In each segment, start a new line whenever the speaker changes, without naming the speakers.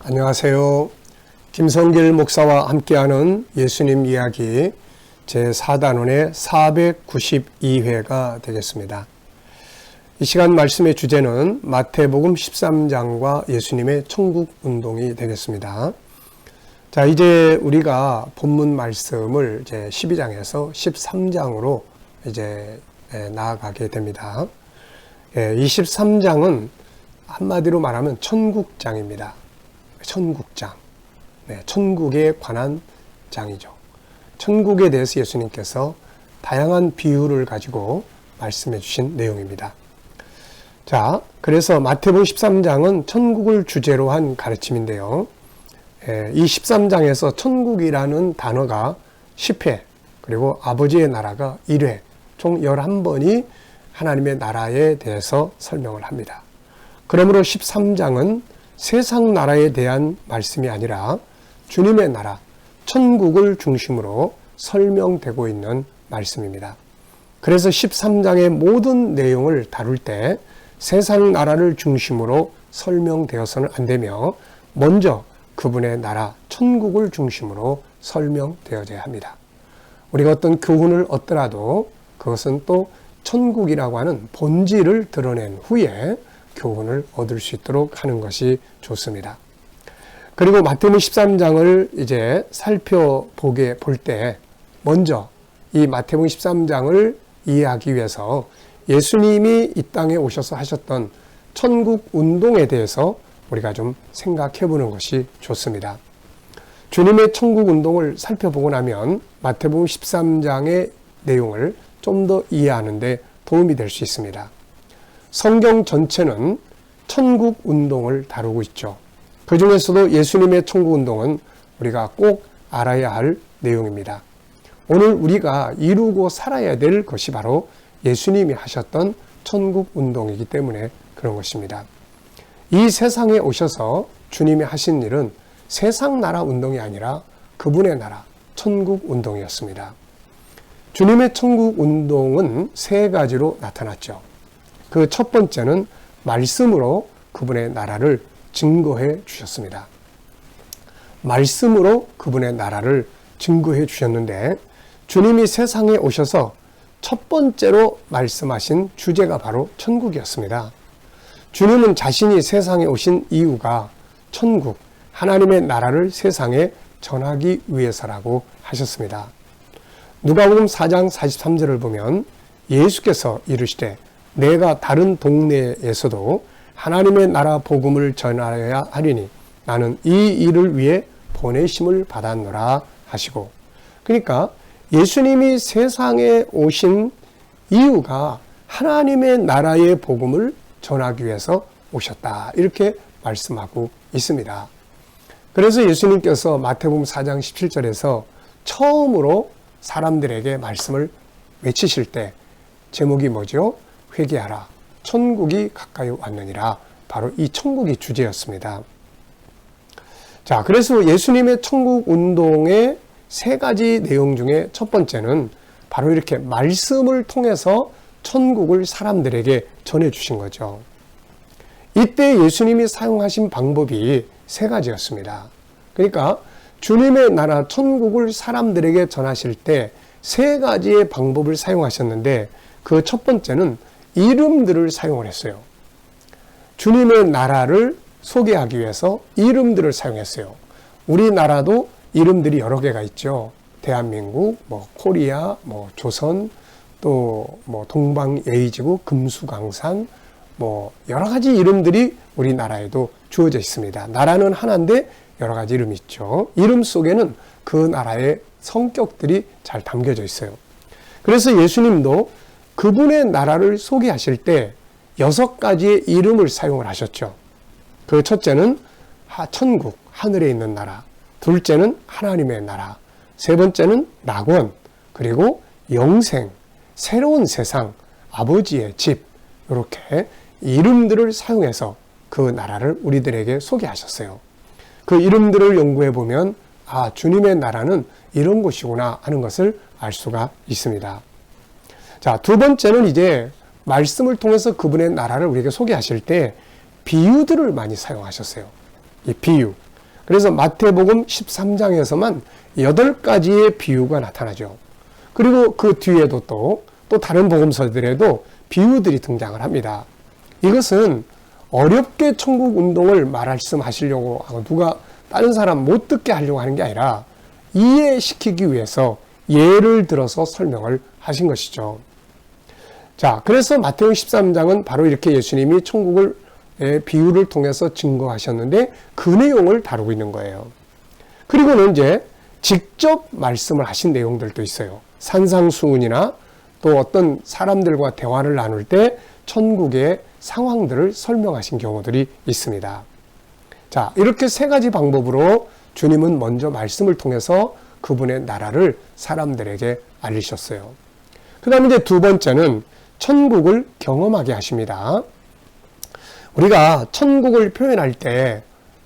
안녕하세요. 김성길 목사와 함께하는 예수님 이야기 제4단원의 492회가 되겠습니다. 이 시간 말씀의 주제는 마태복음 13장과 예수님의 천국운동이 되겠습니다. 자, 이제 우리가 본문 말씀을 이제 12장에서 13장으로 이제 나아가게 됩니다. 이 13장은 한마디로 말하면 천국장입니다. 천국장. 천국에 관한 장이죠. 천국에 대해서 예수님께서 다양한 비유를 가지고 말씀해 주신 내용입니다. 자, 그래서 마태복음 13장은 천국을 주제로 한 가르침인데요. 이 13장에서 천국이라는 단어가 10회, 그리고 아버지의 나라가 1회, 총 11번이 하나님의 나라에 대해서 설명을 합니다. 그러므로 13장은 세상 나라에 대한 말씀이 아니라 주님의 나라, 천국을 중심으로 설명되고 있는 말씀입니다. 그래서 13장의 모든 내용을 다룰 때 세상 나라를 중심으로 설명되어서는 안 되며 먼저 그분의 나라, 천국을 중심으로 설명되어져야 합니다. 우리가 어떤 교훈을 얻더라도 그것은 또 천국이라고 하는 본질을 드러낸 후에 교훈을 얻을 수 있도록 하는 것이 좋습니다. 그리고 마태복음 13장을 이제 살펴보게 볼 때 먼저 이 마태복음 13장을 이해하기 위해서 예수님이 이 땅에 오셔서 하셨던 천국 운동에 대해서 우리가 좀 생각해 보는 것이 좋습니다. 주님의 천국 운동을 살펴보고 나면 마태복음 13장의 내용을 좀 더 이해하는 데 도움이 될 수 있습니다. 성경 전체는 천국 운동을 다루고 있죠. 그 중에서도 예수님의 천국 운동은 우리가 꼭 알아야 할 내용입니다. 오늘 우리가 이루고 살아야 될 것이 바로 예수님이 하셨던 천국 운동이기 때문에 그런 것입니다. 이 세상에 오셔서 주님이 하신 일은 세상 나라 운동이 아니라 그분의 나라, 천국 운동이었습니다. 주님의 천국 운동은 세 가지로 나타났죠. 그 첫 번째는 말씀으로 그분의 나라를 증거해 주셨습니다. 말씀으로 그분의 나라를 증거해 주셨는데 주님이 세상에 오셔서 첫 번째로 말씀하신 주제가 바로 천국이었습니다. 주님은 자신이 세상에 오신 이유가 천국, 하나님의 나라를 세상에 전하기 위해서라고 하셨습니다. 누가복음 4장 43절을 보면 예수께서 이르시되 내가 다른 동네에서도 하나님의 나라 복음을 전하여야 하리니 나는 이 일을 위해 보내심을 받았노라 하시고, 그러니까 예수님이 세상에 오신 이유가 하나님의 나라의 복음을 전하기 위해서 오셨다, 이렇게 말씀하고 있습니다. 그래서 예수님께서 마태복음 4장 17절에서 처음으로 사람들에게 말씀을 외치실 때 제목이 뭐죠? 회개하라, 천국이 가까이 왔느니라. 바로 이 천국이 주제였습니다. 자, 그래서 예수님의 천국 운동의 세 가지 내용 중에 첫 번째는 바로 이렇게 말씀을 통해서 천국을 사람들에게 전해주신 거죠. 이때 예수님이 사용하신 방법이 세 가지였습니다. 그러니까 주님의 나라 천국을 사람들에게 전하실 때 세 가지의 방법을 사용하셨는데 그 첫 번째는 이름들을 사용을 했어요. 주님의 나라를 소개하기 위해서 이름들을 사용했어요. 우리나라도 이름들이 여러 개가 있죠. 대한민국, 코리아, 조선, 또 동방예의지국, 금수강산, 여러 가지 이름들이 우리나라에도 주어져 있습니다. 나라는 하나인데 여러 가지 이름이 있죠. 이름 속에는 그 나라의 성격들이 잘 담겨져 있어요. 그래서 예수님도 그분의 나라를 소개하실 때 6가지의 이름을 사용을 하셨죠. 그 첫째는 천국, 하늘에 있는 나라. 둘째는 하나님의 나라. 세 번째는 낙원, 그리고 영생, 새로운 세상, 아버지의 집, 이렇게 이름들을 사용해서 그 나라를 우리들에게 소개하셨어요. 그 이름들을 연구해 보면 주님의 나라는 이런 곳이구나 하는 것을 알 수가 있습니다. 자, 두 번째는 이제 말씀을 통해서 그분의 나라를 우리에게 소개하실 때 비유들을 많이 사용하셨어요. 이 비유. 그래서 마태복음 13장에서만 8가지의 비유가 나타나죠. 그리고 그 뒤에도 또 다른 복음서들에도 비유들이 등장을 합니다. 이것은 어렵게 천국 운동을 말씀하시려고 하고 누가 다른 사람 못 듣게 하려고 하는 게 아니라 이해시키기 위해서 예를 들어서 설명을 하신 것이죠. 자, 그래서 마태복음 13장은 바로 이렇게 예수님이 천국을 비유를 통해서 증거하셨는데 그 내용을 다루고 있는 거예요. 그리고는 이제 직접 말씀을 하신 내용들도 있어요. 산상수훈이나 또 어떤 사람들과 대화를 나눌 때 천국의 상황들을 설명하신 경우들이 있습니다. 자, 이렇게 3가지 방법으로 주님은 먼저 말씀을 통해서 그분의 나라를 사람들에게 알리셨어요. 그 다음에 이제 2번째는 천국을 경험하게 하십니다. 우리가 천국을 표현할 때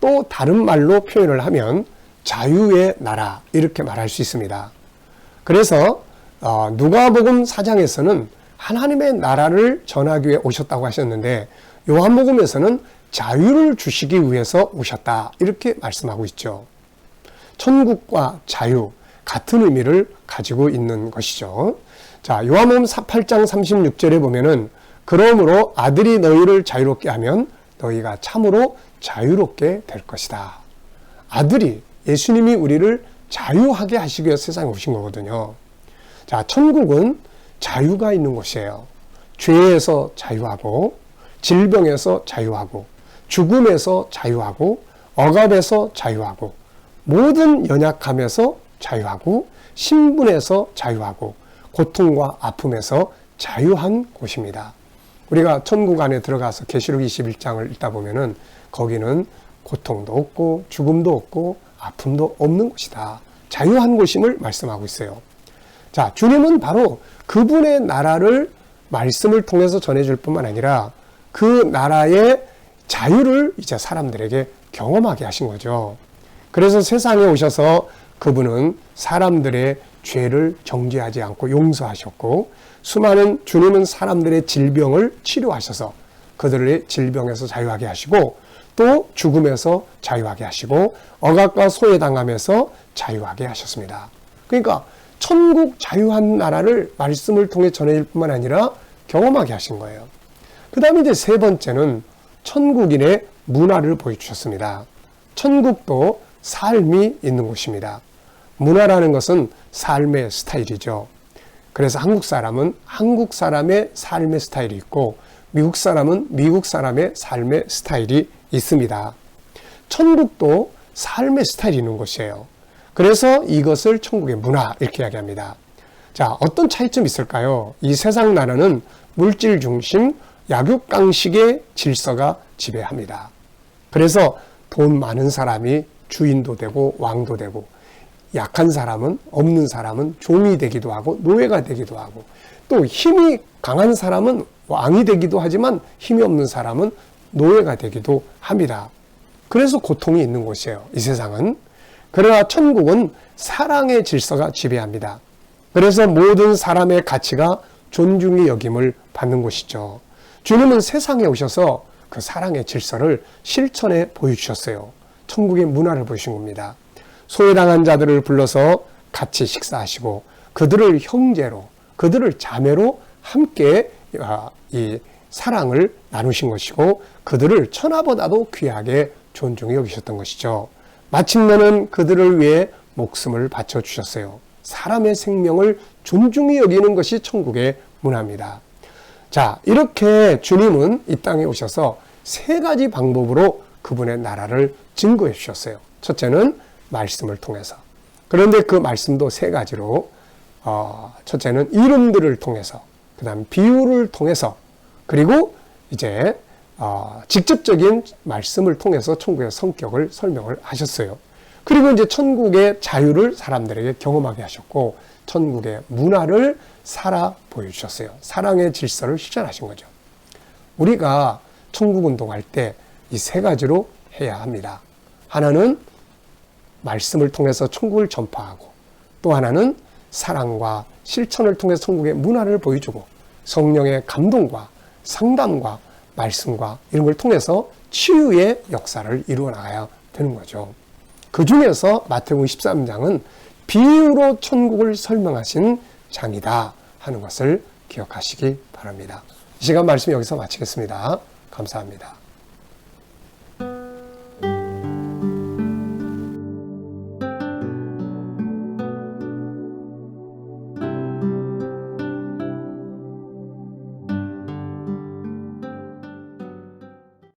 또 다른 말로 표현을 하면 자유의 나라 이렇게 말할 수 있습니다. 그래서 누가복음 4장에서는 하나님의 나라를 전하기 위해 오셨다고 하셨는데 요한복음에서는 자유를 주시기 위해서 오셨다 이렇게 말씀하고 있죠. 천국과 자유 같은 의미를 가지고 있는 것이죠. 자, 요한복음 8장 36절에 보면은 그러므로 아들이 너희를 자유롭게 하면 너희가 참으로 자유롭게 될 것이다. 아들이 예수님이 우리를 자유하게 하시기 위해서 세상에 오신 거거든요. 자, 천국은 자유가 있는 곳이에요. 죄에서 자유하고 질병에서 자유하고 죽음에서 자유하고 억압에서 자유하고 모든 연약함에서 자유하고 신분에서 자유하고 고통과 아픔에서 자유한 곳입니다. 우리가 천국 안에 들어가서 계시록 21장을 읽다 보면은 거기는 고통도 없고 죽음도 없고 아픔도 없는 곳이다. 자유한 곳임을 말씀하고 있어요. 자, 주님은 바로 그분의 나라를 말씀을 통해서 전해줄 뿐만 아니라 그 나라의 자유를 이제 사람들에게 경험하게 하신 거죠. 그래서 세상에 오셔서 그분은 사람들의 죄를 정죄하지 않고 용서하셨고 수많은 주님은 사람들의 질병을 치료하셔서 그들의 질병에서 자유하게 하시고 또 죽음에서 자유하게 하시고 억압과 소외당함에서 자유하게 하셨습니다. 그러니까 천국 자유한 나라를 말씀을 통해 전해질 뿐만 아니라 경험하게 하신 거예요. 그 다음에 이제 3번째는 천국인의 문화를 보여주셨습니다. 천국도 삶이 있는 곳입니다. 문화라는 것은 삶의 스타일이죠. 그래서 한국 사람은 한국 사람의 삶의 스타일이 있고 미국 사람은 미국 사람의 삶의 스타일이 있습니다. 천국도 삶의 스타일이 있는 곳이에요. 그래서 이것을 천국의 문화 이렇게 이야기합니다. 자, 어떤 차이점이 있을까요? 이 세상 나라는 물질 중심 약육강식의 질서가 지배합니다. 그래서 돈 많은 사람이 주인도 되고 왕도 되고 약한 사람은 없는 사람은 종이 되기도 하고 노예가 되기도 하고 또 힘이 강한 사람은 왕이 되기도 하지만 힘이 없는 사람은 노예가 되기도 합니다. 그래서 고통이 있는 곳이에요. 이 세상은. 그러나 천국은 사랑의 질서가 지배합니다. 그래서 모든 사람의 가치가 존중의 여김을 받는 곳이죠. 주님은 세상에 오셔서 그 사랑의 질서를 실천해 보여주셨어요. 천국의 문화를 보여주신 겁니다. 소외당한 자들을 불러서 같이 식사하시고 그들을 형제로 그들을 자매로 함께 이 사랑을 나누신 것이고 그들을 천하보다도 귀하게 존중해 여기셨던 것이죠. 마침내는 그들을 위해 목숨을 바쳐주셨어요. 사람의 생명을 존중히 여기는 것이 천국의 문화입니다. 자, 이렇게 주님은 이 땅에 오셔서 3가지 방법으로 그분의 나라를 증거해 주셨어요. 첫째는 말씀을 통해서. 그런데 그 말씀도 3가지로 첫째는 이름들을 통해서, 그 다음 비유를 통해서, 그리고 이제 직접적인 말씀을 통해서 천국의 성격을 설명을 하셨어요. 그리고 이제 천국의 자유를 사람들에게 경험하게 하셨고 천국의 문화를 살아 보여주셨어요. 사랑의 질서를 실천하신 거죠. 우리가 천국 운동할 때 이 3가지로 해야 합니다. 하나는 말씀을 통해서 천국을 전파하고 또 하나는 사랑과 실천을 통해서 천국의 문화를 보여주고 성령의 감동과 상담과 말씀과 이런 걸 통해서 치유의 역사를 이루어 나가야 되는 거죠. 그 중에서 마태복음 13장은 비유로 천국을 설명하신 장이다 하는 것을 기억하시기 바랍니다. 이 시간 말씀 여기서 마치겠습니다. 감사합니다.